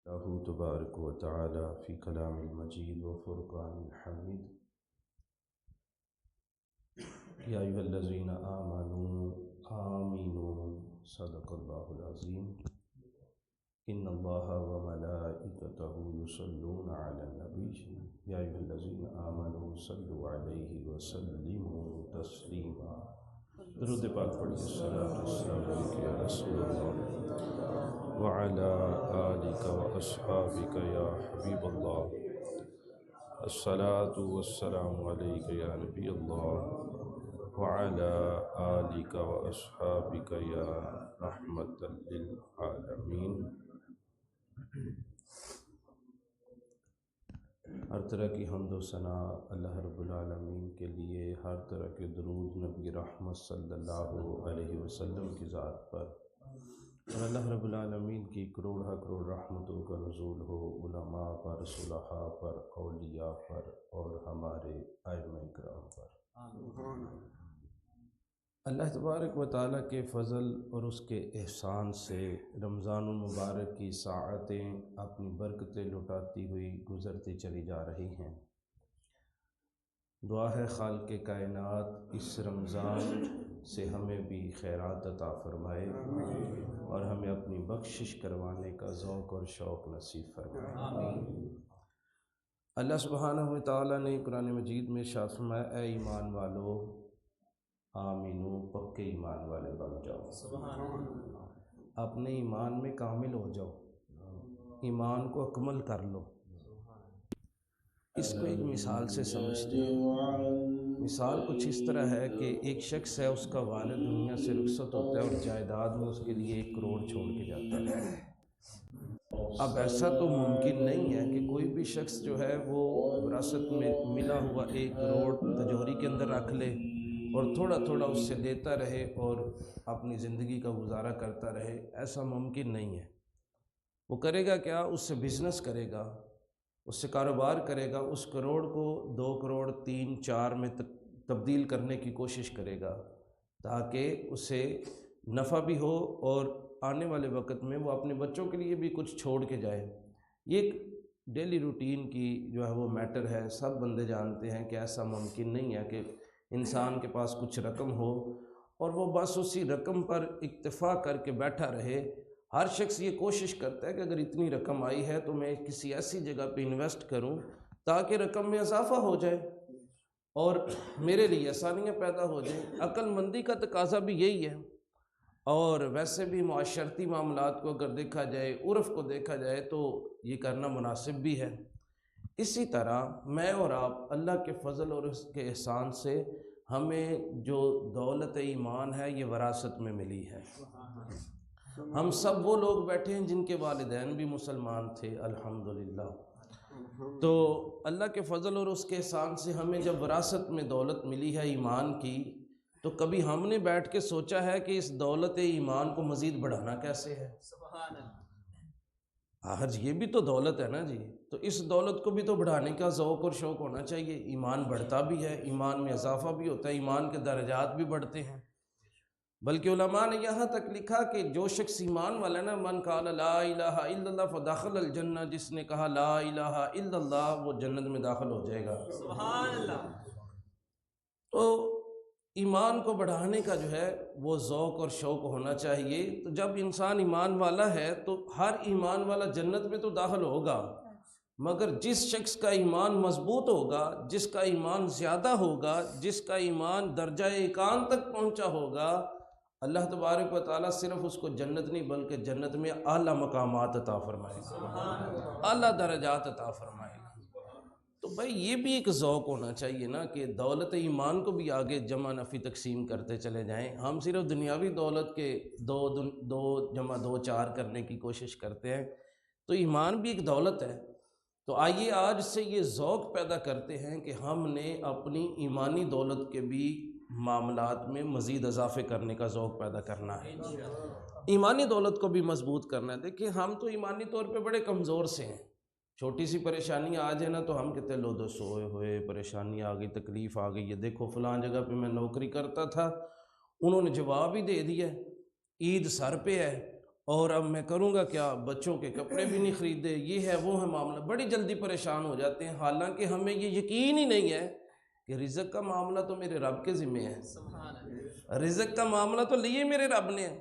الله تبارك وتعالى في كلام المجيد وفرقان الحميد. يا أيها الذين آمنوا آمنوا صدق الله العظيم. إن الله وملائكته يصلون على النبي يا أيها الذين آمنوا صلوا عليه وسلموا تسليما. درود پاک پڑھیے. الصلاۃ والسلام علیک یا رسول اللہ وعلی آلک واصحابک یا حبیب اللہ. الصلاۃ والسلام علیک یا نبی اللہ وعلی آلک واصحابک یا رحمۃ للعالمین. ہر طرح کی حمد و ثنا اللہ رب العالمین کے لیے، ہر طرح کے درود نبی رحمت صلی اللہ علیہ وسلم کی ذات پر، اور اللہ رب العالمین کی کروڑ رحمتوں کا نزول ہو علماء پر، صلحاء پر، اولیاء پر اور ہمارے ائمہ کرام پر. اللہ تبارک و تعالیٰ کے فضل اور اس کے احسان سے رمضان المبارک کی ساعتیں اپنی برکتیں لٹاتی ہوئی گزرتی چلی جا رہی ہیں. دعا ہے خالق کائنات اس رمضان سے ہمیں بھی خیرات عطا فرمائے اور ہمیں اپنی بخشش کروانے کا ذوق اور شوق نصیب فرمائے. اللہ سبحانہ و تعالیٰ نے قرآن مجید میں ارشاد فرمایا، اے ایمان والو آمینو، پکے ایمان والے بن جاؤ، اپنے ایمان میں کامل ہو جاؤ، ایمان کو اکمل کر لو. اس کو ایک مثال سے سمجھتے ہیں. مثال کچھ اس طرح ہے کہ ایک شخص ہے، اس کا والد دنیا سے رخصت ہوتا ہے اور جائیداد میں اس کے لیے 1 کروڑ چھوڑ کے جاتا ہے. اب ایسا تو ممکن نہیں ہے کہ کوئی بھی شخص جو ہے وہ وراثت میں ملا ہوا 1 کروڑ تجوری کے اندر رکھ لے اور تھوڑا تھوڑا اس سے لیتا رہے اور اپنی زندگی کا گزارا کرتا رہے. ایسا ممکن نہیں ہے. وہ کرے گا کیا؟ اس سے بزنس کرے گا، اس سے کاروبار کرے گا، اس کروڑ کو 2 کروڑ 3 4 میں تبدیل کرنے کی کوشش کرے گا تاکہ اسے نفع بھی ہو اور آنے والے وقت میں وہ اپنے بچوں کے لیے بھی کچھ چھوڑ کے جائے. یہ ایک ڈیلی روٹین کی جو ہے وہ میٹر ہے. سب بندے جانتے ہیں کہ ایسا ممکن نہیں ہے کہ انسان کے پاس کچھ رقم ہو اور وہ بس اسی رقم پر اکتفا کر کے بیٹھا رہے. ہر شخص یہ کوشش کرتا ہے کہ اگر اتنی رقم آئی ہے تو میں کسی ایسی جگہ پہ انویسٹ کروں تاکہ رقم میں اضافہ ہو جائے اور میرے لیے آسانیاں پیدا ہو جائیں. عقل مندی کا تقاضا بھی یہی ہے، اور ویسے بھی معاشرتی معاملات کو اگر دیکھا جائے، عرف کو دیکھا جائے تو یہ کرنا مناسب بھی ہے. اسی طرح میں اور آپ اللہ کے فضل اور اس کے احسان سے ہمیں جو دولت ایمان ہے یہ وراثت میں ملی ہے. ہم سب وہ لوگ بیٹھے ہیں جن کے والدین بھی مسلمان تھے الحمدللہ. تو اللہ کے فضل اور اس کے احسان سے ہمیں جب وراثت میں دولت ملی ہے ایمان کی، تو کبھی ہم نے بیٹھ کے سوچا ہے کہ اس دولت ایمان کو مزید بڑھانا کیسے ہے؟ سبحان اللہ. آج یہ بھی تو دولت ہے نا جی. تو اس دولت کو بھی تو بڑھانے کا ذوق اور شوق ہونا چاہیے. ایمان بڑھتا بھی ہے، ایمان میں اضافہ بھی ہوتا ہے، ایمان کے درجات بھی بڑھتے ہیں. بلکہ علماء نے یہاں تک لکھا کہ جو شخص ایمان والا نا، من قال لا الہ الا اللہ فدخل الجنہ، جس نے کہا لا الہ الا اللہ وہ جنت میں داخل ہو جائے گا. سبحان اللہ. تو ایمان کو بڑھانے کا جو ہے وہ ذوق اور شوق ہونا چاہیے. تو جب انسان ایمان والا ہے تو ہر ایمان والا جنت میں تو داخل ہوگا، مگر جس شخص کا ایمان مضبوط ہوگا، جس کا ایمان زیادہ ہوگا، جس کا ایمان درجہ ایقان تک پہنچا ہوگا، اللہ تبارک و تعالیٰ صرف اس کو جنت نہیں بلکہ جنت میں اعلیٰ مقامات عطا فرمائے گا، اعلیٰ درجات عطا فرمائے گا. تو بھائی یہ بھی ایک ذوق ہونا چاہیے نا کہ دولت ایمان کو بھی آگے جمع نفی تقسیم کرتے چلے جائیں. ہم صرف دنیاوی دولت کے 2 جمع 2 4 کرنے کی کوشش کرتے ہیں. تو ایمان بھی ایک دولت ہے. تو آئیے آج سے یہ ذوق پیدا کرتے ہیں کہ ہم نے اپنی ایمانی دولت کے بھی معاملات میں مزید اضافے کرنے کا ذوق پیدا کرنا ہے، ایمانی دولت کو بھی مضبوط کرنا ہے. دیکھیں ہم تو ایمانی طور پہ بڑے کمزور سے ہیں. چھوٹی سی پریشانی آ جائے نا تو ہم کہتے لو دو سوئے ہوئے، پریشانی آ گئی، تکلیف آ گئی. یہ دیکھو فلاں جگہ پہ میں نوکری کرتا تھا، انہوں نے جواب ہی دے دیا عید سر پہ ہے اور اب میں کروں گا کیا، بچوں کے کپڑے بھی نہیں خریدے، یہ ہے وہ ہے معاملہ، بڑی جلدی پریشان ہو جاتے ہیں، حالانکہ ہمیں یہ یقین ہی نہیں ہے کہ رزق کا معاملہ تو میرے رب کے ذمہ ہے، رزق کا معاملہ تو لیے میرے رب نے ہے،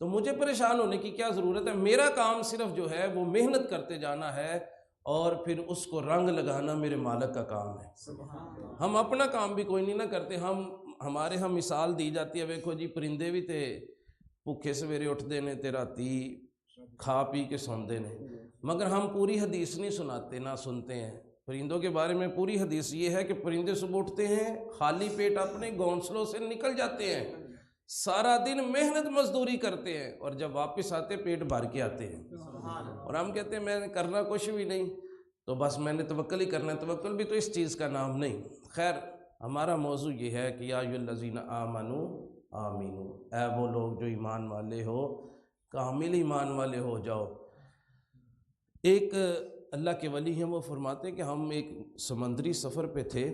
تو مجھے پریشان ہونے کی کیا ضرورت ہے؟ میرا کام صرف جو ہے وہ محنت کرتے جانا ہے اور پھر اس کو رنگ لگانا میرے مالک کا کام ہے۔ ہم اپنا کام بھی کوئی نہیں نہ کرتے، ہمارے ہم مثال دی جاتی ہے، دیکھو جی پرندے بھی تے بھوکے سویرے اٹھتے نے تے راتی کھا پی کے سوندے نے، مگر ہم پوری حدیث نہیں سناتے نہ سنتے ہیں۔ پرندوں کے بارے میں پوری حدیث یہ ہے کہ پرندے صبح اٹھتے ہیں، خالی پیٹ اپنے گھونسلوں سے نکل جاتے ہیں، سارا دن محنت مزدوری کرتے ہیں، اور جب واپس آتے پیٹ بھر کے آتے ہیں، اور ہم کہتے ہیں میں نے کرنا کچھ بھی نہیں، تو بس میں نے توکل ہی کرنا ہے۔ توکل بھی تو اس چیز کا نام نہیں۔ خیر، ہمارا موضوع یہ ہے کہ یا ایھا الذین آمنوا آمینو، اے وہ لوگ جو ایمان والے ہو، کامل ایمان والے ہو جاؤ۔ ایک اللہ کے ولی ہیں، وہ فرماتے ہیں کہ ہم ایک سمندری سفر پہ تھے،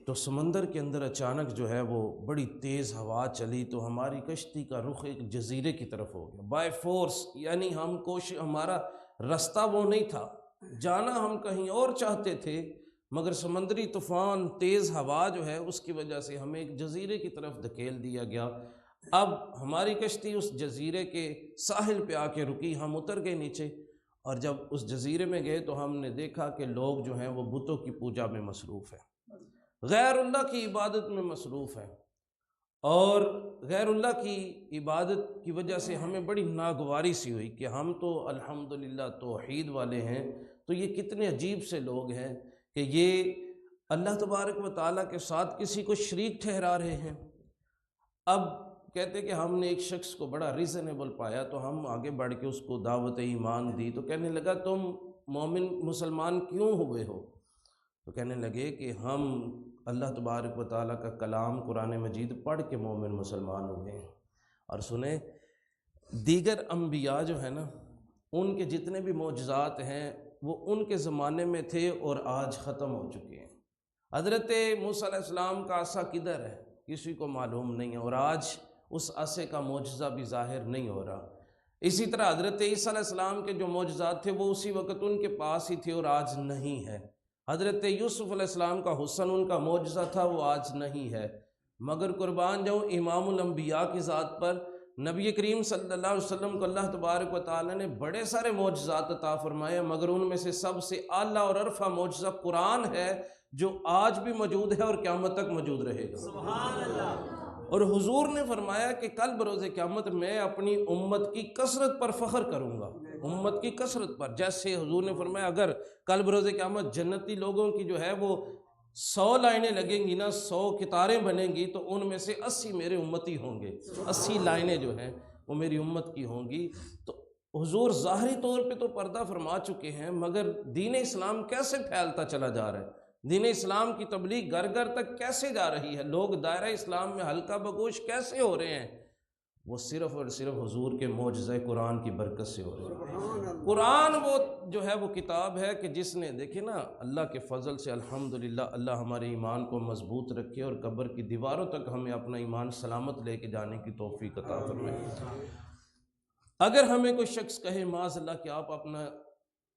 تو سمندر کے اندر اچانک جو ہے وہ بڑی تیز ہوا چلی، تو ہماری کشتی کا رخ ایک جزیرے کی طرف ہو گیا بائی فورس، یعنی ہمارا رستہ وہ نہیں تھا، جانا ہم کہیں اور چاہتے تھے، مگر سمندری طوفان تیز ہوا جو ہے اس کی وجہ سے ہمیں ایک جزیرے کی طرف دھکیل دیا گیا۔ اب ہماری کشتی اس جزیرے کے ساحل پہ آ کے رکی، ہم اتر گئے نیچے، اور جب اس جزیرے میں گئے تو ہم نے دیکھا کہ لوگ جو ہیں وہ بتوں کی پوجا میں مصروف ہیں، غیر اللہ کی عبادت میں مصروف ہیں، اور غیر اللہ کی عبادت کی وجہ سے ہمیں بڑی ناگواری سی ہوئی کہ ہم تو الحمدللہ توحید والے ہیں، تو یہ کتنے عجیب سے لوگ ہیں کہ یہ اللہ تبارک و تعالیٰ کے ساتھ کسی کو شریک ٹھہرا رہے ہیں۔ اب کہتے کہ ہم نے ایک شخص کو بڑا ریزنیبل پایا، تو ہم آگے بڑھ کے اس کو دعوت ایمان دی، تو کہنے لگا تم مومن مسلمان کیوں ہوئے ہو؟ تو کہنے لگے کہ ہم اللہ تبارک و تعالیٰ کا کلام قرآن مجید پڑھ کے مومن مسلمان ہوئے ہیں۔ اور سنیں، دیگر انبیاء جو ہیں نا، ان کے جتنے بھی معجزات ہیں وہ ان کے زمانے میں تھے اور آج ختم ہو چکے ہیں۔ حضرت موسیٰ علیہ السلام کا عصا کدھر ہے کسی کو معلوم نہیں ہے، اور آج اس عصے کا معجزہ بھی ظاہر نہیں ہو رہا۔ اسی طرح حضرت عیسیٰ علیہ السلام کے جو معجزات تھے وہ اسی وقت ان کے پاس ہی تھے اور آج نہیں ہے۔ حضرت یوسف علیہ السلام کا حسن ان کا معجزہ تھا، وہ آج نہیں ہے۔ مگر قربان جاؤں امام الانبیاء کی ذات پر، نبی کریم صلی اللہ علیہ وسلم کو اللہ تبارک و تعالیٰ نے بڑے سارے معجزات عطا فرمائے، مگر ان میں سے سب سے اعلیٰ اور عرفہ معجزہ قرآن ہے، جو آج بھی موجود ہے اور قیامت تک موجود رہے گا۔ سبحان اللہ۔ اور حضور نے فرمایا کہ کل بروز قیامت میں اپنی امت کی کثرت پر فخر کروں گا، امت کی کثرت پر۔ جیسے حضور نے فرمایا اگر کل بروز قیامت جنتی لوگوں کی جو ہے وہ 100 لائنیں لگیں گی نا، 100 قطاریں بنیں گی، تو ان میں سے 80 میرے امتی ہوں گے، 80 لائنیں جو ہیں وہ میری امت کی ہوں گی۔ تو حضور ظاہری طور پہ تو پردہ فرما چکے ہیں، مگر دین اسلام کیسے پھیلتا چلا جا رہا ہے، دین اسلام کی تبلیغ گھر گھر تک کیسے جا رہی ہے، لوگ دائرہ اسلام میں حلقہ بگوش کیسے ہو رہے ہیں، وہ صرف اور صرف حضور کے معجزہ قرآن کی برکت سے ہو رہے ہیں۔ قرآن وہ جو ہے وہ کتاب ہے کہ جس نے دیکھے نا اللہ کے فضل سے الحمدللہ اللہ ہمارے ایمان کو مضبوط رکھے اور قبر کی دیواروں تک ہمیں اپنا ایمان سلامت لے کے جانے کی توفیق عطا فرمائے۔ اگر ہمیں کوئی شخص کہے معاذ اللہ کہ آپ اپنا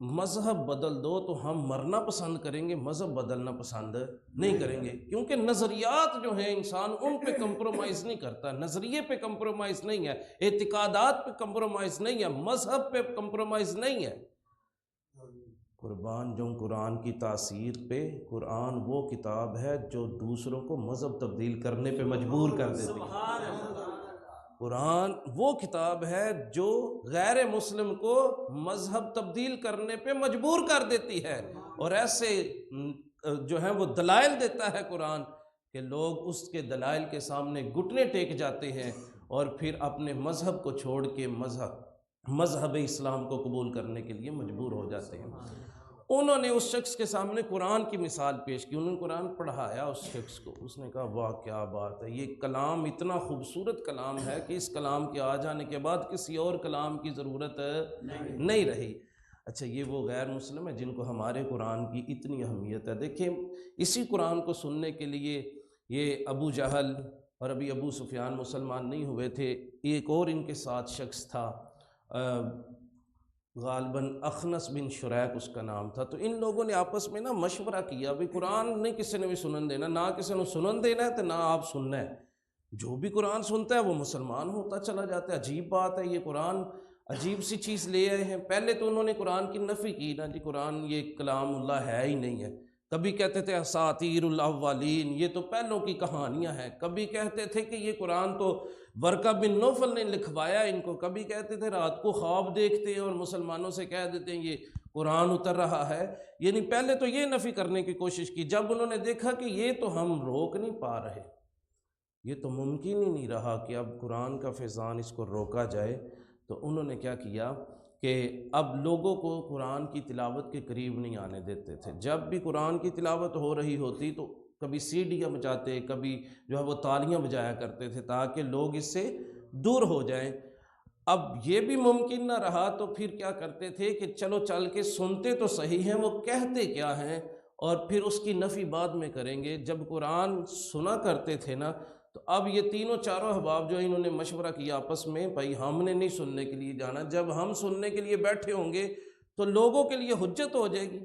مذہب بدل دو، تو ہم مرنا پسند کریں گے، مذہب بدلنا پسند نہیں کریں گے، کیونکہ نظریات جو ہیں انسان ان پہ کمپرومائز نہیں کرتا، نظریے پہ کمپرومائز نہیں ہے، اعتقادات پہ کمپرومائز نہیں ہے، مذہب پہ کمپرومائز نہیں ہے۔ قربان جو قرآن کی تاثیر پہ، قرآن وہ کتاب ہے جو دوسروں کو مذہب تبدیل کرنے پہ مجبور کر دیتی ہے۔ قرآن وہ کتاب ہے جو غیر مسلم کو مذہب تبدیل کرنے پہ مجبور کر دیتی ہے، اور ایسے جو ہے وہ دلائل دیتا ہے قرآن کہ لوگ اس کے دلائل کے سامنے گھٹنے ٹیک جاتے ہیں اور پھر اپنے مذہب کو چھوڑ کے مذہب اسلام کو قبول کرنے کے لیے مجبور ہو جاتے ہیں۔ انہوں نے اس شخص کے سامنے قرآن کی مثال پیش کی، انہوں نے قرآن پڑھایا اس شخص کو، اس نے کہا واہ کیا بات ہے، یہ کلام اتنا خوبصورت کلام ہے کہ اس کلام کے آ جانے کے بعد کسی اور کلام کی ضرورت نہیں رہی۔ اچھا، یہ وہ غیر مسلم ہے جن کو ہمارے قرآن کی اتنی اہمیت ہے۔ دیکھیں، اسی قرآن کو سننے کے لیے یہ ابو جہل اور ابھی ابو سفیان مسلمان نہیں ہوئے تھے، ایک اور ان کے ساتھ شخص تھا، غالباً اخنس بن شریک اس کا نام تھا. تو ان لوگوں نے آپس میں نا مشورہ کیا بھی قرآن نہیں کسی نے بھی سنن دینا، نہ کسی نے سنن دینا ہے تو نہ آپ سننا ہے. جو بھی قرآن سنتا ہے وہ مسلمان ہوتا چلا جاتا ہے. عجیب بات ہے، یہ قرآن عجیب سی چیز لے آئے ہیں. پہلے تو انہوں نے قرآن کی نفی کی نا، جی قرآن یہ کلام اللہ ہے ہی نہیں ہے. کبھی کہتے تھے اساطیر الاولین، یہ تو پہلوں کی کہانیاں ہیں. کبھی کہتے تھے کہ یہ قرآن تو ورقہ بن نوفل نے لکھوایا ان کو. کبھی کہتے تھے رات کو خواب دیکھتے ہیں اور مسلمانوں سے کہہ دیتے ہیں یہ قرآن اتر رہا ہے. یعنی پہلے تو یہ نفی کرنے کی کوشش کی. جب انہوں نے دیکھا کہ یہ تو ہم روک نہیں پا رہے، یہ تو ممکن ہی نہیں رہا کہ اب قرآن کا فیضان اس کو روکا جائے، تو انہوں نے کیا کیا کہ اب لوگوں کو قرآن کی تلاوت کے قریب نہیں آنے دیتے تھے. جب بھی قرآن کی تلاوت ہو رہی ہوتی تو کبھی سیڑھیاں بجاتے، کبھی جو ہے وہ تالیاں بجایا کرتے تھے تاکہ لوگ اس سے دور ہو جائیں. اب یہ بھی ممکن نہ رہا تو پھر کیا کرتے تھے کہ چلو چل کے سنتے تو صحیح ہیں، وہ کہتے کیا ہیں اور پھر اس کی نفی بعد میں کریں گے. جب قرآن سنا کرتے تھے نا، تو اب یہ تینوں چاروں احباب جو انہوں نے مشورہ کیا آپس میں، بھائی ہم نے نہیں سننے کے لیے جانا. جب ہم سننے کے لیے بیٹھے ہوں گے تو لوگوں کے لیے حجت ہو جائے گی،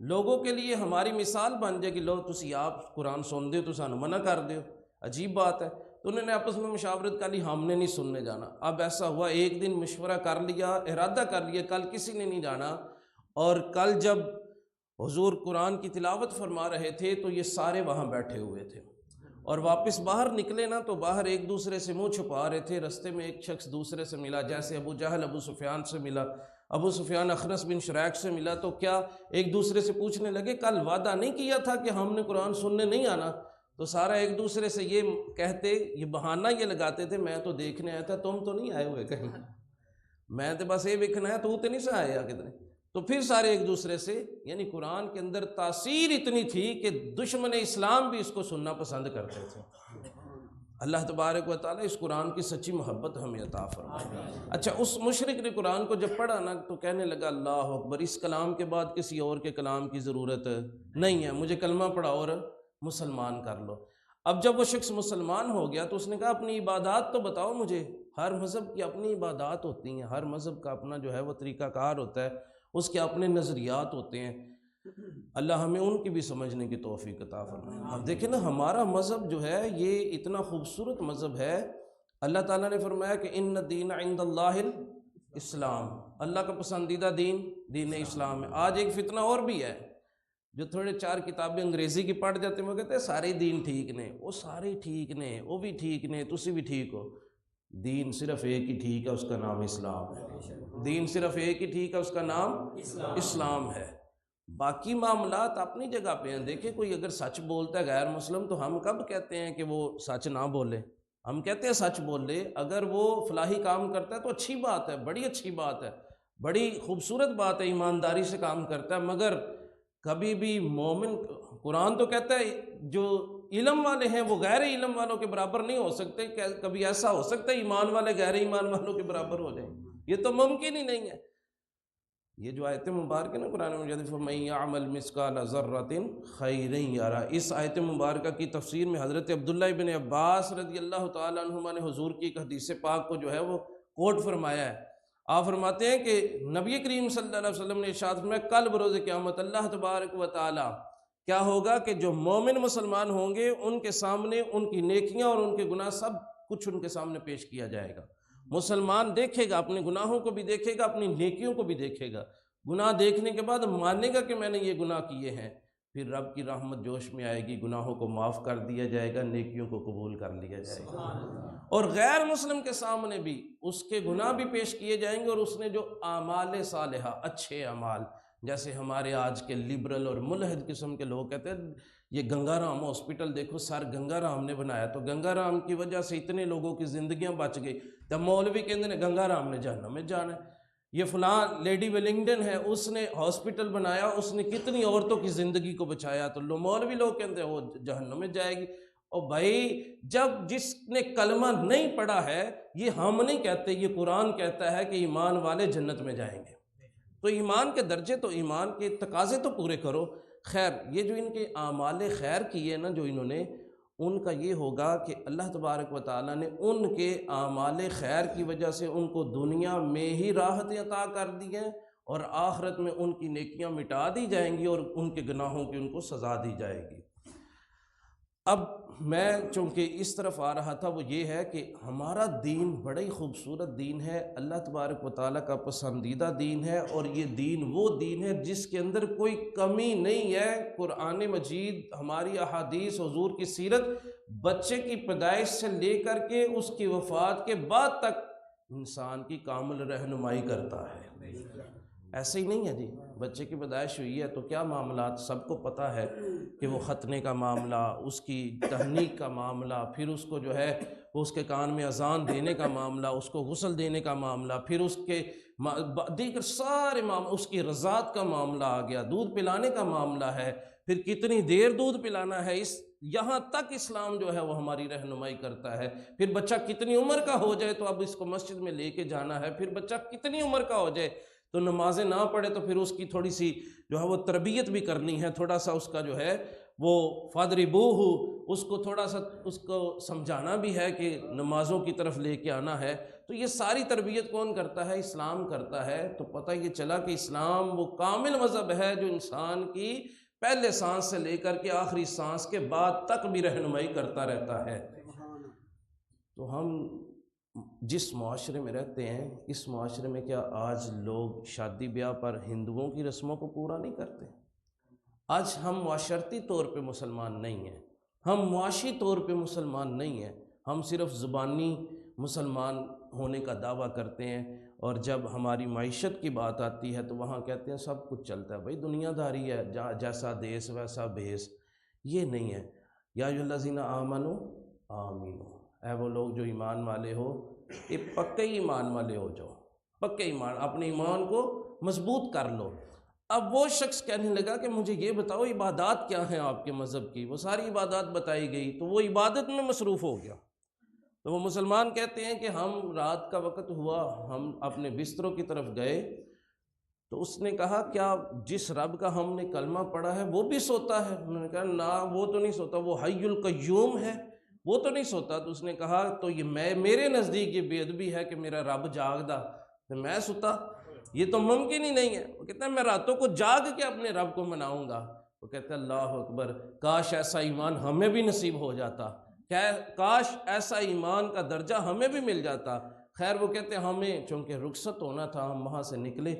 لوگوں کے لیے ہماری مثال بن جائے گی. لو تسی آپ قرآن سن دے تو سانو منع کر دیو، عجیب بات ہے. تو انہوں نے آپس میں مشاورت کر لی ہم نے نہیں سننے جانا. اب ایسا ہوا ایک دن مشورہ کر لیا، ارادہ کر لیا کل کسی نے نہیں جانا. اور کل جب حضور قرآن کی تلاوت فرما رہے تھے تو یہ سارے وہاں بیٹھے ہوئے تھے، اور واپس باہر نکلے نا تو باہر ایک دوسرے سے منہ چھپا رہے تھے. رستے میں ایک شخص دوسرے سے ملا، جیسے ابو جہل ابو سفیان سے ملا، ابو سفیان اخنس بن شریک سے ملا، تو کیا ایک دوسرے سے پوچھنے لگے کل وعدہ نہیں کیا تھا کہ ہم نے قرآن سننے نہیں آنا؟ تو سارا ایک دوسرے سے یہ کہتے، یہ بہانہ یہ لگاتے تھے میں تو دیکھنے آیا تھا، تم تو نہیں آئے ہوئے کہیں، میں تو بس یہ دیکھنا ہے، تو نہیں سے آیا کتنے. تو پھر سارے ایک دوسرے سے، یعنی قرآن کے اندر تاثیر اتنی تھی کہ دشمن اسلام بھی اس کو سننا پسند کرتے تھے. اللہ تبارک و تعالیٰ اس قرآن کی سچی محبت ہمیں عطا فرمائے. اچھا، اس مشرک نے قرآن کو جب پڑھا نا تو کہنے لگا اللہ اکبر، اس کلام کے بعد کسی اور کے کلام کی ضرورت نہیں ہے، مجھے کلمہ پڑھاؤ اور مسلمان کر لو. اب جب وہ شخص مسلمان ہو گیا تو اس نے کہا اپنی عبادات تو بتاؤ مجھے. ہر مذہب کی اپنی عبادات ہوتی ہیں، ہر مذہب کا اپنا جو ہے وہ طریقہ کار ہوتا ہے، اس کے اپنے نظریات ہوتے ہیں. اللہ ہمیں ان کی بھی سمجھنے کی توفیق عطا فرمائے. اب دیکھیں نا، ہمارا مذہب جو ہے یہ اتنا خوبصورت مذہب ہے. اللہ تعالیٰ نے فرمایا کہ ان الدین عند اللہ الاسلام، اللہ کا پسندیدہ دین دین اسلام ہے. آج ایک فتنہ اور بھی ہے، جو تھوڑے چار کتابیں انگریزی کی پڑھ جاتے ہیں وہ کہتے ہیں سارے دین ٹھیک نے، وہ سارے ٹھیک نے، وہ بھی ٹھیک نے، تسی بھی ٹھیک ہو. دین صرف ایک ہی ٹھیک ہے، اس کا نام اسلام ہے. دین صرف ایک ہی ٹھیک ہے، اس کا نام اسلام ہے. باقی معاملات اپنی جگہ پہ ہیں. دیکھیں کوئی اگر سچ بولتا ہے غیر مسلم تو ہم کب کہتے ہیں کہ وہ سچ نہ بولے؟ ہم کہتے ہیں سچ بول لے. اگر وہ فلاحی کام کرتا ہے تو اچھی بات ہے، بڑی اچھی بات ہے، بڑی خوبصورت بات ہے، ایمانداری سے کام کرتا ہے. مگر کبھی بھی مومن، قرآن تو کہتا ہے جو علم والے ہیں وہ غیر علم والوں کے برابر نہیں ہو سکتے. کبھی ایسا ہو سکتا ہے ایمان والے غیر ایمان والوں کے برابر ہو جائیں؟ یہ تو ممکن ہی نہیں ہے. یہ جو آیت مبارکہ نا قرآن مجید فَمَن يَعْمَلْ مِثْقَالَ ذَرَّةٍ خَيْرًا يَرَهُ، اس آیت مبارکہ کی تفسیر میں حضرت عبداللہ ابن عباس رضی اللہ تعالیٰ عنہما نے حضور کی ایک حدیث پاک کو جو ہے وہ کوٹ فرمایا ہے. آپ فرماتے ہیں کہ نبی کریم صلی اللہ علیہ وسلم نے ارشاد فرمایا کل بروز قیامت اللہ تبارک و تعالیٰ کیا ہوگا کہ جو مومن مسلمان ہوں گے ان کے سامنے ان کی نیکیاں اور ان کے گناہ سب کچھ ان کے سامنے پیش کیا جائے گا. مسلمان دیکھے گا، اپنے گناہوں کو بھی دیکھے گا، اپنی نیکیوں کو بھی دیکھے گا. گناہ دیکھنے کے بعد مانے گا کہ میں نے یہ گناہ کیے ہیں. پھر رب کی رحمت جوش میں آئے گی، گناہوں کو معاف کر دیا جائے گا، نیکیوں کو قبول کر لیا جائے گا. اور غیر مسلم کے سامنے بھی اس کے گناہ بھی پیش کیے جائیں گے، اور اس نے جو اعمال صالحہ، اچھے اعمال، جیسے ہمارے آج کے لبرل اور ملحد قسم کے لوگ کہتے ہیں یہ گنگا رام ہاسپٹل دیکھو سر گنگا رام نے بنایا، تو گنگا رام کی وجہ سے اتنے لوگوں کی زندگیاں بچ گئی. تو مولوی کہتے ہیں گنگا رام نے جہنم میں جانا ہے. یہ فلاں لیڈی ویلنگٹن ہے، اس نے ہاسپٹل بنایا، اس نے کتنی عورتوں کی زندگی کو بچایا، تو مولوی لوگ کہتے ہیں وہ جہنم میں جائے گی. اور بھائی جب جس نے کلمہ نہیں پڑھا ہے، یہ ہم نہیں کہتے، یہ قرآن کہتا ہے کہ ایمان والے جنت میں جائیں گے. تو ایمان کے درجے، تو ایمان کے تقاضے تو پورے کرو. خیر، یہ جو ان کے اعمال خیر کیے نا جو انہوں نے، ان کا یہ ہوگا کہ اللہ تبارک و تعالیٰ نے ان کے اعمال خیر کی وجہ سے ان کو دنیا میں ہی راحت عطا کر دی ہیں، اور آخرت میں ان کی نیکیاں مٹا دی جائیں گی اور ان کے گناہوں کی ان کو سزا دی جائے گی۔ اب میں چونکہ اس طرف آ رہا تھا وہ یہ ہے کہ ہمارا دین بڑا ہی خوبصورت دین ہے، اللہ تبارک و تعالیٰ کا پسندیدہ دین ہے، اور یہ دین وہ دین ہے جس کے اندر کوئی کمی نہیں ہے۔ قرآن مجید، ہماری احادیث، حضور کی سیرت بچے کی پیدائش سے لے کر کے اس کی وفات کے بعد تک انسان کی کامل رہنمائی کرتا ہے۔ ایسے ہی نہیں ہے جی، بچے کی پیدائش ہوئی ہے تو کیا معاملات سب کو پتہ ہے کہ وہ ختنے کا معاملہ، اس کی تہنیک کا معاملہ، پھر اس کو جو ہے اس کے کان میں اذان دینے کا معاملہ، اس کو غسل دینے کا معاملہ، پھر اس کے دیگر سارے معاملہ، اس کی رضاعت کا معاملہ آ گیا، دودھ پلانے کا معاملہ ہے، پھر کتنی دیر دودھ پلانا ہے، یہاں تک اسلام جو ہے وہ ہماری رہنمائی کرتا ہے۔ پھر بچہ کتنی عمر کا ہو جائے تو اب اس کو مسجد میں لے کے جانا ہے، پھر بچہ کتنی عمر کا ہو جائے تو نمازیں نہ پڑھے تو پھر اس کی تھوڑی سی جو ہے وہ تربیت بھی کرنی ہے، تھوڑا سا اس کا جو ہے وہ فَاضْرِبُوهُ، اس کو تھوڑا سا اس کو سمجھانا بھی ہے کہ نمازوں کی طرف لے کے آنا ہے۔ تو یہ ساری تربیت کون کرتا ہے؟ اسلام کرتا ہے۔ تو پتہ یہ چلا کہ اسلام وہ کامل مذہب ہے جو انسان کی پہلے سانس سے لے کر کے آخری سانس کے بعد تک بھی رہنمائی کرتا رہتا ہے۔ تو ہم جس معاشرے میں رہتے ہیں، اس معاشرے میں کیا آج لوگ شادی بیاہ پر ہندوؤں کی رسموں کو پورا نہیں کرتے؟ آج ہم معاشرتی طور پہ مسلمان نہیں ہیں، ہم معاشی طور پہ مسلمان نہیں ہیں، ہم صرف زبانی مسلمان ہونے کا دعویٰ کرتے ہیں، اور جب ہماری معیشت کی بات آتی ہے تو وہاں کہتے ہیں سب کچھ چلتا ہے، بھائی دنیا داری ہے، جیسا دیس ویسا بھیس۔ یہ نہیں ہے۔ یا ایھا الذین آمنوا آمینوا، اے وہ لوگ جو ایمان والے ہو، یہ پکے ایمان والے ہو جاؤ، پکے ایمان، اپنے ایمان کو مضبوط کر لو۔ اب وہ شخص کہنے لگا کہ مجھے یہ بتاؤ عبادات کیا ہیں آپ کے مذہب کی؟ وہ ساری عبادات بتائی گئی تو وہ عبادت میں مصروف ہو گیا۔ تو وہ مسلمان کہتے ہیں کہ ہم رات کا وقت ہوا، ہم اپنے بستروں کی طرف گئے تو اس نے کہا کیا جس رب کا ہم نے کلمہ پڑھا ہے وہ بھی سوتا ہے؟ انہوں نے کہا نہ، وہ تو نہیں سوتا، وہ حی القیوم ہے، وہ تو نہیں سوتا۔ تو اس نے کہا تو یہ میرے نزدیک یہ بے ادبی ہے کہ میرا رب جاگدا تو میں سوتا، یہ تو ممکن ہی نہیں ہے۔ وہ کہتا ہے میں راتوں کو جاگ کے اپنے رب کو مناؤں گا۔ وہ کہتا ہے اللہ اکبر، کاش ایسا ایمان ہمیں بھی نصیب ہو جاتا، کاش ایسا ایمان کا درجہ ہمیں بھی مل جاتا۔ خیر وہ کہتے ہیں ہمیں چونکہ رخصت ہونا تھا، ہم وہاں سے نکلے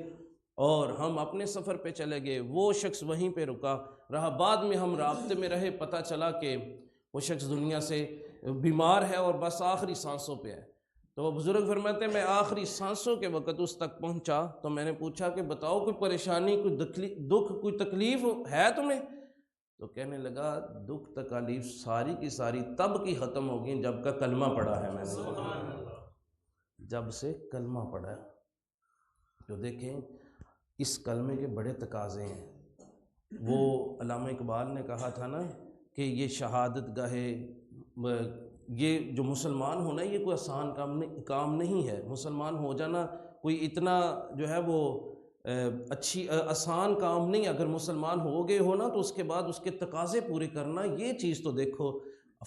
اور ہم اپنے سفر پہ چلے گئے، وہ شخص وہیں پہ رکا رہا۔ بعد میں ہم رابطے میں رہے، پتہ چلا کہ وہ شخص دنیا سے بیمار ہے اور بس آخری سانسوں پہ ہے۔ تو وہ بزرگ فرماتے ہیں میں آخری سانسوں کے وقت اس تک پہنچا تو میں نے پوچھا کہ بتاؤ کوئی پریشانی، کوئی دکھ، کوئی تکلیف ہے تمہیں؟ تو کہنے لگا دکھ تکالیف ساری کی ساری تب کی ختم ہو گئی جب کا کلمہ پڑھا ہے میں نے، جب سے کلمہ پڑھا ہے۔ جو دیکھیں اس کلمے کے بڑے تقاضے ہیں۔ وہ علامہ اقبال نے کہا تھا نا کہ یہ شہادت گاہے، یہ جو مسلمان ہونا یہ کوئی آسان کام نہیں ہے، مسلمان ہو جانا کوئی اتنا جو ہے وہ آسان کام نہیں۔ اگر مسلمان ہو گئے ہو نا تو اس کے بعد اس کے تقاضے پورے کرنا، یہ چیز تو دیکھو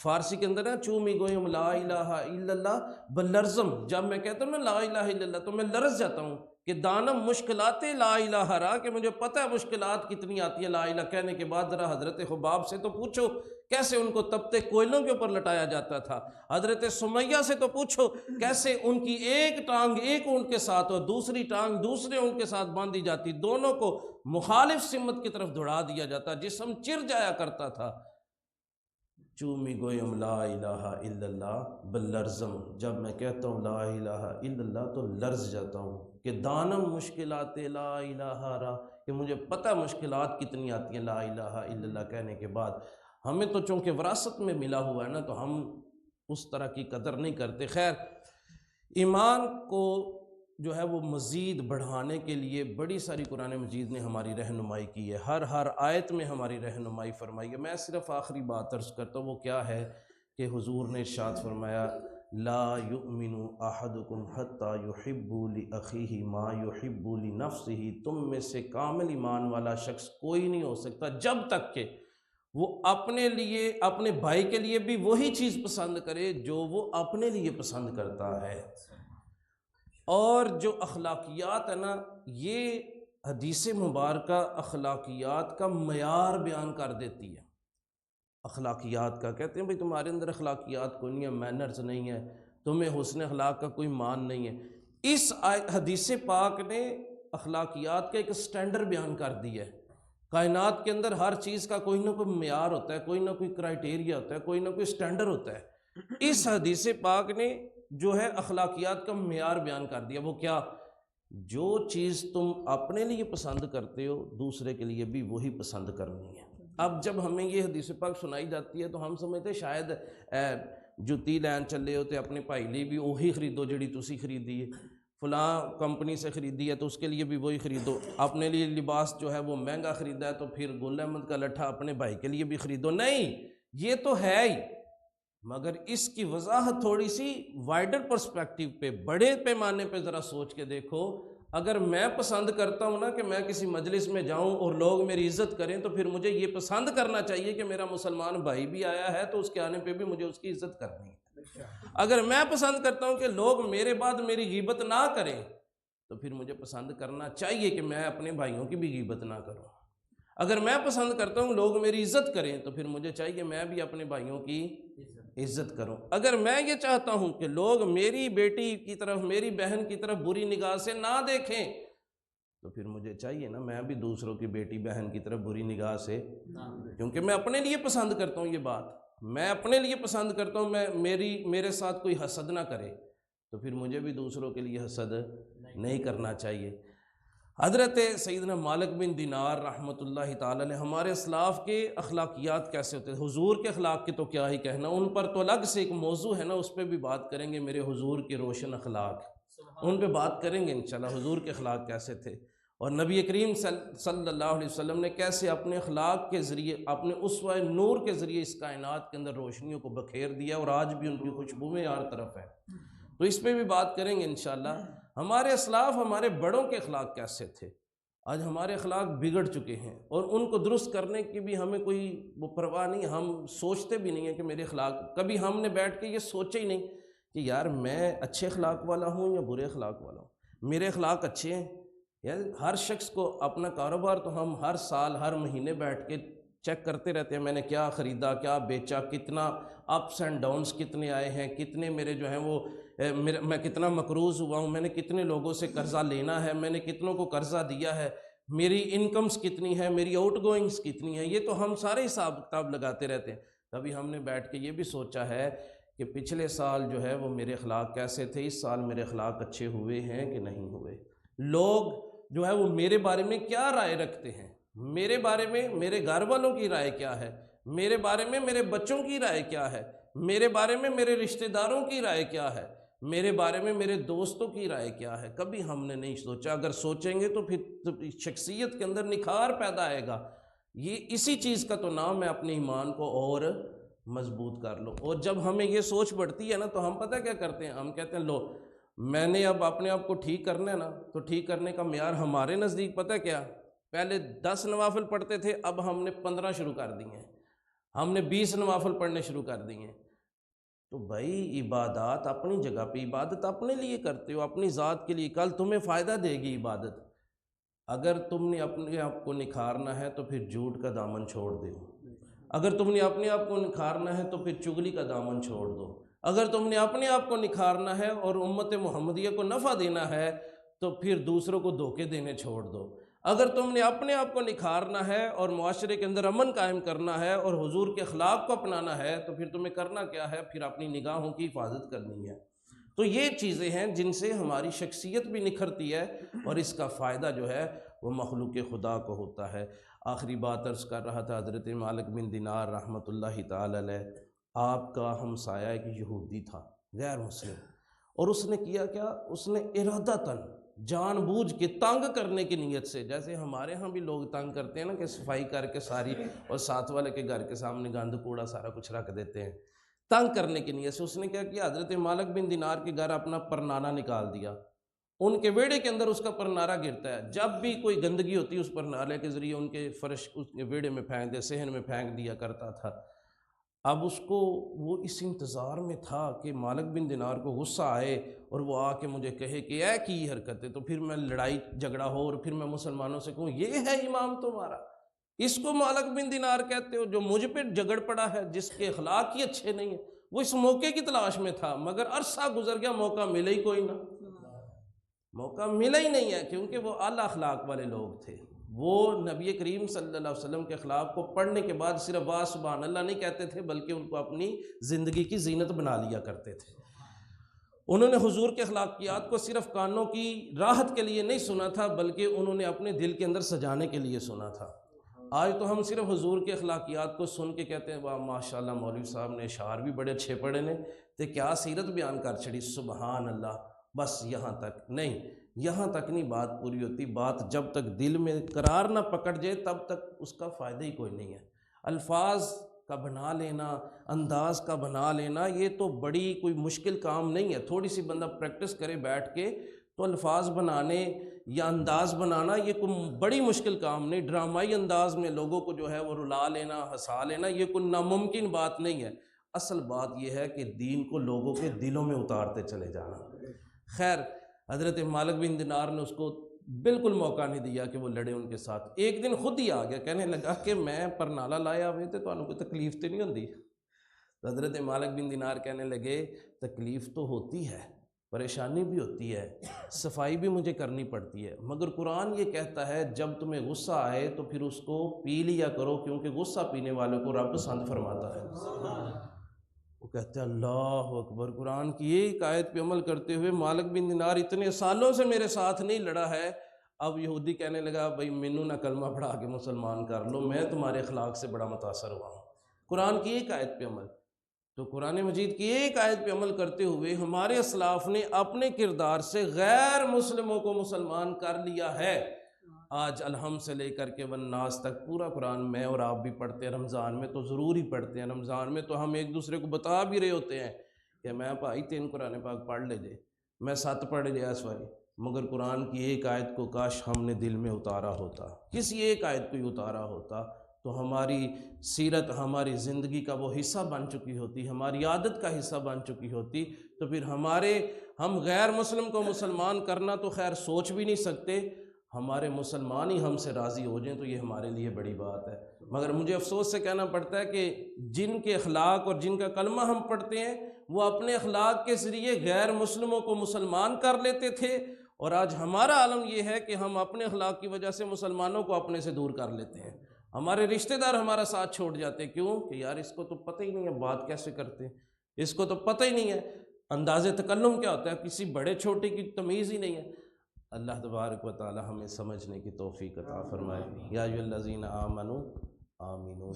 فارسی کے اندر ہے چومی گویم لا الہ الا اللہ بلرزم، جب میں کہتا ہوں نا لا الہ الا اللہ تو میں لرز جاتا ہوں کہ دانم مشکلات لا الہ را، کہ مجھے پتہ ہے مشکلات کتنی آتی ہیں لا الہ کہنے کے بعد۔ ذرا حضرت خباب سے تو پوچھو کیسے ان کو تپتے کوئلوں کے اوپر لٹایا جاتا تھا، حضرت سمیہ سے تو پوچھو کیسے ان کی ایک ٹانگ ایک اونٹ کے ساتھ اور دوسری ٹانگ دوسرے اونٹ کے ساتھ باندھی جاتی، دونوں کو مخالف سمت کی طرف دوڑا دیا جاتا، جسم چر جایا کرتا تھا۔ چومی گویم لا الہ الا اللہ بلرزم، جب میں کہتا ہوں لا الہ الا اللہ تو لرز جاتا ہوں کہ دانم مشکلات لا الہ را، کہ مجھے پتہ مشکلات کتنی آتی ہیں لا الہ الا اللہ کہنے کے بعد۔ ہمیں تو چونکہ وراثت میں ملا ہوا ہے نا تو ہم اس طرح کی قدر نہیں کرتے۔ خیر ایمان کو جو ہے وہ مزید بڑھانے کے لیے بڑی ساری قرآن مجید نے ہماری رہنمائی کی ہے، ہر آیت میں ہماری رہنمائی فرمائی ہے۔ میں صرف آخری بات عرض کرتا ہوں، وہ کیا ہے کہ حضور نے ارشاد فرمایا لا یؤمن احدکم حتی یحب لاخیہ ما یحب لنفسہ، تم میں سے کامل ایمان والا شخص کوئی نہیں ہو سکتا جب تک کہ وہ اپنے لیے اپنے بھائی کے لیے بھی وہی چیز پسند کرے جو وہ اپنے لیے پسند کرتا ہے۔ اور جو اخلاقیات ہے نا، یہ حدیث مبارکہ اخلاقیات کا معیار بیان کر دیتی ہے۔ اخلاقیات کا کہتے ہیں بھئی تمہارے اندر اخلاقیات کوئی نہیں ہے، مینرز نہیں ہے، تمہیں حسن اخلاق کا کوئی مان نہیں ہے۔ اس حدیث پاک نے اخلاقیات کا ایک سٹینڈرڈ بیان کر دیا ہے۔ کائنات کے اندر ہر چیز کا کوئی نہ کوئی معیار ہوتا ہے، کوئی نہ کوئی کرائٹیریا ہوتا ہے، کوئی نہ کوئی سٹینڈرڈ ہوتا ہے۔ اس حدیث پاک نے جو ہے اخلاقیات کا معیار بیان کر دیا۔ وہ کیا؟ جو چیز تم اپنے لیے پسند کرتے ہو دوسرے کے لیے بھی وہی پسند کرنی ہے۔ اب جب ہمیں یہ حدیث پاک سنائی جاتی ہے تو ہم سمجھتے شاید جُتی لین چلے ہوتے اپنے بھائی لیے بھی وہی خریدو جڑی تسی خریدی ہے، فلاں کمپنی سے خریدی ہے تو اس کے لیے بھی وہی خریدو، اپنے لیے لباس جو ہے وہ مہنگا خریدا ہے تو پھر گل احمد کا لٹھا اپنے بھائی کے لیے بھی خریدو۔ نہیں، یہ تو ہے ہی، مگر اس کی وضاحت تھوڑی سی وائڈر پرسپیکٹیو پہ، بڑے پیمانے پہ ذرا سوچ کے دیکھو۔ اگر میں پسند کرتا ہوں نا کہ میں کسی مجلس میں جاؤں اور لوگ میری عزت کریں تو پھر مجھے یہ پسند کرنا چاہیے کہ میرا مسلمان بھائی بھی آیا ہے تو اس کے آنے پہ بھی مجھے اس کی عزت کرنی ہے۔ اگر میں پسند کرتا ہوں کہ لوگ میرے بعد میری غیبت نہ کریں تو پھر مجھے پسند کرنا چاہیے کہ میں اپنے بھائیوں کی بھی غیبت نہ کروں۔ اگر میں پسند کرتا ہوں لوگ میری عزت کریں تو پھر مجھے چاہیے میں بھی اپنے بھائیوں کی عزت کروں۔ اگر میں یہ چاہتا ہوں کہ لوگ میری بیٹی کی طرف، میری بہن کی طرف بری نگاہ سے نہ دیکھیں تو پھر مجھے چاہیے نا میں بھی دوسروں کی بیٹی بہن کی طرف بری نگاہ سے، کیونکہ میں اپنے لیے پسند کرتا ہوں، یہ بات میں اپنے لیے پسند کرتا ہوں، میرے ساتھ کوئی حسد نہ کرے تو پھر مجھے بھی دوسروں کے لیے حسد نہیں کرنا چاہیے۔ حضرت سیدنا مالک بن دینار رحمۃ اللہ تعالی علیہ، ہمارے اسلاف کے اخلاقیات کیسے ہوتے ہیں، حضور کے اخلاق کی تو کیا ہی کہنا، ان پر تو الگ سے ایک موضوع ہے نا، اس پہ بھی بات کریں گے، میرے حضور کے روشن اخلاق، ان پہ بات کریں گے انشاءاللہ، حضور کے اخلاق کیسے تھے، اور نبی کریم صلی اللہ علیہ وسلم نے کیسے اپنے اخلاق کے ذریعے، اپنے اسوہ نور کے ذریعے اس کائنات کے اندر روشنیوں کو بکھیر دیا، اور آج بھی ان کی خوشبوئیں ہر طرف ہے، تو اس پہ بھی بات کریں گے انشاءاللہ۔ ہمارے اسلاف، ہمارے بڑوں کے اخلاق کیسے تھے؟ آج ہمارے اخلاق بگڑ چکے ہیں اور ان کو درست کرنے کی بھی ہمیں کوئی وہ پرواہ نہیں، ہم سوچتے بھی نہیں ہیں کہ میرے اخلاق، کبھی ہم نے بیٹھ کے یہ سوچے ہی نہیں کہ یار میں اچھے اخلاق والا ہوں یا برے اخلاق والا ہوں، میرے اخلاق اچھے ہیں۔ یار ہر شخص کو اپنا کاروبار تو ہم ہر سال ہر مہینے بیٹھ کے چیک کرتے رہتے ہیں، میں نے کیا خریدا، کیا بیچا، کتنا اپس اینڈ ڈاؤنس کتنے آئے ہیں، کتنے میرے جو ہیں وہ میں کتنا مقروض ہوا ہوں، میں نے کتنے لوگوں سے قرضہ لینا ہے، میں نے کتنوں کو قرضہ دیا ہے، میری انکمز کتنی ہے، میری آؤٹ گوئنگز کتنی ہیں، یہ تو ہم سارے حساب کتاب لگاتے رہتے ہیں۔ کبھی ہم نے بیٹھ کے یہ بھی سوچا ہے کہ پچھلے سال جو ہے وہ میرے اخلاق کیسے تھے، اس سال میرے اخلاق اچھے ہوئے ہیں کہ نہیں ہوئے، لوگ جو ہے وہ میرے بارے میں کیا رائے رکھتے ہیں، میرے بارے میں میرے گھر والوں کی رائے کیا ہے، میرے بارے میں میرے بچوں کی رائے کیا ہے، میرے بارے میں میرے رشتہ داروں کی رائے کیا ہے، میرے بارے میں میرے دوستوں کی رائے کیا ہے، کبھی ہم نے نہیں سوچا۔ اگر سوچیں گے تو پھر شخصیت کے اندر نکھار پیدا آئے گا۔ یہ اسی چیز کا تو نام ہے اپنے ایمان کو اور مضبوط کر لو۔ اور جب ہمیں یہ سوچ بڑھتی ہے نا تو ہم پتہ کیا کرتے ہیں، ہم کہتے ہیں لو میں نے اب اپنے آپ کو ٹھیک کرنا ہے نا، تو ٹھیک کرنے کا معیار ہمارے نزدیک پتہ کیا، پہلے 10 نوافل پڑھتے تھے، اب ہم نے 15 شروع کر دی ہیں، ہم نے 20 نوافل پڑھنے شروع کر دی ہیں۔ تو بھائی عبادات اپنی جگہ پہ، عبادت اپنے لیے کرتے ہو، اپنی ذات کے لیے، کل تمہیں فائدہ دے گی عبادت۔ اگر تم نے اپنے آپ کو نکھارنا ہے تو پھر جھوٹ کا دامن چھوڑ دو، اگر تم نے اپنے آپ کو نکھارنا ہے تو پھر چغلی کا دامن چھوڑ دو، اگر تم نے اپنے آپ کو نکھارنا ہے اور امت محمدیہ کو نفع دینا ہے تو پھر دوسروں کو دھوکے دینے چھوڑ دو، اگر تم نے اپنے آپ کو نکھارنا ہے اور معاشرے کے اندر امن قائم کرنا ہے اور حضور کے اخلاق کو اپنانا ہے تو پھر تمہیں کرنا کیا ہے، پھر اپنی نگاہوں کی حفاظت کرنی ہے۔ تو یہ چیزیں ہیں جن سے ہماری شخصیت بھی نکھرتی ہے اور اس کا فائدہ جو ہے وہ مخلوق خدا کو ہوتا ہے۔ آخری بات عرض کر رہا تھا، حضرت مالک بن دینار رحمۃ اللہ تعالی علیہ، آپ کا ہمسایہ ایک یہودی تھا غیر مسلم، اور اس نے کیا کیا، اس نے ارادتاً جان بوجھ کے تنگ کرنے کی نیت سے، جیسے ہمارے ہاں بھی لوگ تنگ کرتے ہیں نا کہ صفائی کر کے ساری اور ساتھ والے کے گھر کے سامنے گند کوڑا سارا کچھ رکھ دیتے ہیں، تنگ کرنے کی نیت سے اس نے کیا کیا، حضرت مالک بن دینار کے گھر اپنا پرنانا نکال دیا ان کے ویڑے کے اندر اس کا پرنارا گرتا ہے، جب بھی کوئی گندگی ہوتی ہے اس پرنارے کے ذریعے ان کے فرش اس کے ویڑے میں پھینک دے، صحن میں پھینک دیا کرتا تھا۔ اب اس کو وہ اس انتظار میں تھا کہ مالک بن دینار کو غصہ آئے اور وہ آ کے مجھے کہے کہ اے کی حرکت ہے، تو پھر میں لڑائی جھگڑا ہو اور پھر میں مسلمانوں سے کہوں یہ ہے امام تمہارا، اس کو مالک بن دینار کہتے ہو جو مجھ پہ جھگڑ پڑا ہے، جس کے اخلاق ہی اچھے نہیں ہیں۔ وہ اس موقع کی تلاش میں تھا، مگر عرصہ گزر گیا، موقع ملے ہی کوئی نہ، موقع ملا ہی نہیں ہے، کیونکہ وہ اعلیٰ اخلاق والے لوگ تھے۔ وہ نبی کریم صلی اللہ علیہ وسلم کے اخلاق کو پڑھنے کے بعد صرف واہ سبحان اللہ نہیں کہتے تھے، بلکہ ان کو اپنی زندگی کی زینت بنا لیا کرتے تھے۔ انہوں نے حضور کے اخلاقیات کو صرف کانوں کی راحت کے لیے نہیں سنا تھا، بلکہ انہوں نے اپنے دل کے اندر سجانے کے لیے سنا تھا۔ آج تو ہم صرف حضور کے اخلاقیات کو سن کے کہتے ہیں واہ ماشاءاللہ مولوی صاحب نے اشعار بھی بڑے اچھے پڑھے نے تے کیا سیرت بیان کر چھڑی، سبحان اللہ، بس یہاں تک نہیں، یہاں تک نہیں بات پوری ہوتی۔ بات جب تک دل میں قرار نہ پکڑ جائے تب تک اس کا فائدہ ہی کوئی نہیں ہے۔ الفاظ کا بنا لینا، انداز کا بنا لینا، یہ تو بڑی کوئی مشکل کام نہیں ہے، تھوڑی سی بندہ پریکٹس کرے بیٹھ کے تو الفاظ بنانے یا انداز بنانا یہ کوئی بڑی مشکل کام نہیں۔ ڈرامائی انداز میں لوگوں کو جو ہے وہ رلا لینا، ہنسا لینا، یہ کوئی ناممکن بات نہیں ہے۔ اصل بات یہ ہے کہ دین کو لوگوں کے دلوں میں اتارتے چلے جانا۔ خیر، حضرت مالک بن دینار نے اس کو بالکل موقع نہیں دیا کہ وہ لڑے ان کے ساتھ۔ ایک دن خود ہی آ گیا، کہنے لگا کہ میں پرنالا لایا ہوئے تھے تو انہوں کوئی تکلیف تو نہیں ہوتی؟ تو حضرت مالک بن دینار کہنے لگے تکلیف تو ہوتی ہے، پریشانی بھی ہوتی ہے، صفائی بھی مجھے کرنی پڑتی ہے، مگر قرآن یہ کہتا ہے جب تمہیں غصہ آئے تو پھر اس کو پی لیا کرو، کیونکہ غصہ پینے والوں کو رب پسند فرماتا ہے۔ وہ کہتے ہیں اللہ اکبر، قرآن کی ایک آیت پہ عمل کرتے ہوئے مالک بن دینار اتنے سالوں سے میرے ساتھ نہیں لڑا ہے، اب یہودی کہنے لگا بھائی مینوں نہ کلمہ پڑھا کے مسلمان کر لو، میں تمہارے اخلاق سے بڑا متاثر ہوا ہوں۔ قرآن کی ایک آیت پہ عمل، تو قرآن مجید کی ایک آیت پہ عمل کرتے ہوئے ہمارے اسلاف نے اپنے کردار سے غیر مسلموں کو مسلمان کر لیا ہے۔ آج الحم سے لے کر کے والناس تک پورا قرآن میں اور آپ بھی پڑھتے ہیں، رمضان میں تو ضرور ہی پڑھتے ہیں، رمضان میں تو ہم ایک دوسرے کو بتا بھی رہے ہوتے ہیں کہ میں بھائی 3 قرآن پاک پڑھ لے جے، میں 7 پڑھ لیا اس واری، مگر قرآن کی ایک آیت کو کاش ہم نے دل میں اتارا ہوتا، کسی ایک آیت کو ہی اتارا ہوتا تو ہماری سیرت، ہماری زندگی کا وہ حصہ بن چکی ہوتی، ہماری عادت کا حصہ بن چکی ہوتی، تو پھر ہم غیر مسلم کو مسلمان کرنا تو خیر سوچ بھی نہیں سکتے، ہمارے مسلمان ہی ہم سے راضی ہو جائیں تو یہ ہمارے لیے بڑی بات ہے۔ مگر مجھے افسوس سے کہنا پڑتا ہے کہ جن کے اخلاق اور جن کا کلمہ ہم پڑھتے ہیں وہ اپنے اخلاق کے ذریعے غیر مسلموں کو مسلمان کر لیتے تھے، اور آج ہمارا عالم یہ ہے کہ ہم اپنے اخلاق کی وجہ سے مسلمانوں کو اپنے سے دور کر لیتے ہیں۔ ہمارے رشتہ دار ہمارا ساتھ چھوڑ جاتے ہیں، کیوں کہ یار اس کو تو پتہ ہی نہیں ہے بات کیسے کرتے ہیں، اس کو تو پتہ ہی نہیں ہے انداز تکلم کیا ہوتا ہے، کسی بڑے چھوٹے کی تمیز ہی نہیں ہے۔ اللہ تبارک و تعالی ہمیں سمجھنے کی توفیق عطا فرمائے۔ یا ایھا الذین آمنوا آمنو،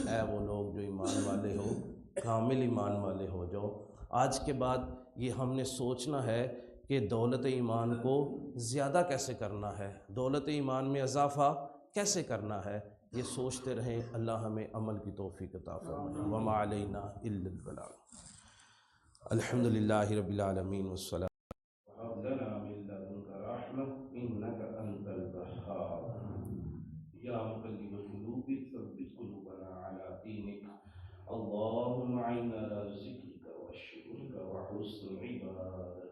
اے وہ لوگ جو ایمان والے ہو، کامل ایمان والے ہو جاؤ۔ آج کے بعد یہ ہم نے سوچنا ہے کہ دولت ایمان کو زیادہ کیسے کرنا ہے، دولت ایمان میں اضافہ کیسے کرنا ہے، یہ سوچتے رہیں۔ اللہ ہمیں عمل کی توفیق عطا فرمائے۔ وما علینا الا البلاغ۔ الحمد للہ رب العالمین والصلاۃ وهب لنا من لدنك رحمة إنك أنت الوهاب يا مقلب القلوب ثبت قلوبنا على دينك اللهم أعنا على ذكرك وشكرك وحسن عبادتك۔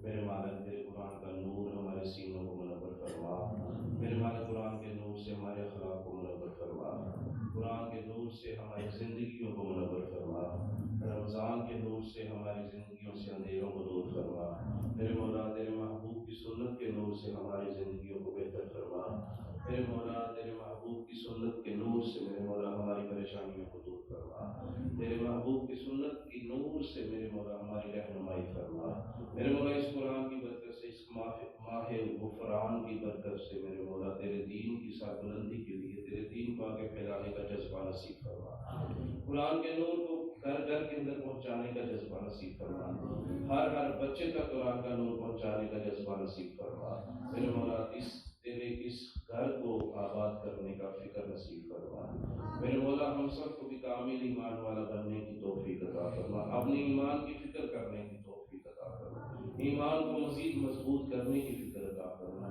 میرے مالک تیرے قرآن کا نور ہمارے سینوں کو منور فرما، میرے مالک قرآن کے نور سے ہمارے اخلاق کو منور فرما، قرآن کے نور سے ہماری زندگیوں کو منور فرما، رمضان کے نور سے ہماری زندگیوں سے اندھیروں کو دور فرما، میرے مولا تیرے محبوب کی سنت کے نور سے ہماری زندگیوں کو بہتر فرما، میرے مولا تیرے محبوب کی سنت کے نور سے میرے مولا ہماری پریشانیوں کو دور فرما، تیرے محبوب کی سنت کی نور سے میرے مولا ہماری رہنمائی فرما، میرے مولا اس قرآن کی برکت سے، اس ماہ غفران کی برکت سے میرے مولا تیرے دین کی سربلندی کے لیے تیرے دین کو آگے پھیلانے کا جذبہ نصیب فرما، قرآن کے نور کو گھر گھر کے اندر پہنچانے کا جذبہ نصیب فرما، ہر بچے تک قرآن کا نور پہنچانے کا جذبہ نصیب فرما، میرے مولا تیرے اس گھر کو آباد کرنے کا فکر نصیب فرما، میرے مولا ہم سب کو بھی کامل ایمان والا بننے کی توفیق عطا فرما، اپنے ایمان کی فکر کرنے کی توفیق عطا فرما، ایمان کو مزید مضبوط کرنے کی فکر عطا فرما،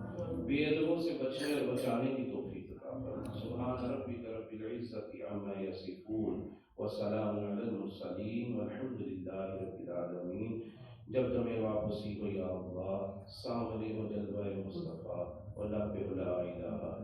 بے ادبوں سے بچنے اور بچانے کی توفیق عطا فرما۔ سبحان ربک رب العزة عما یصفون وسلام علی المرسلین والحمد للہ رب العالمین۔ جب تمہیں واپسی ہو یا اللہ، سامنے ہو جلوہ مصطفیٰ، ولا لا الہ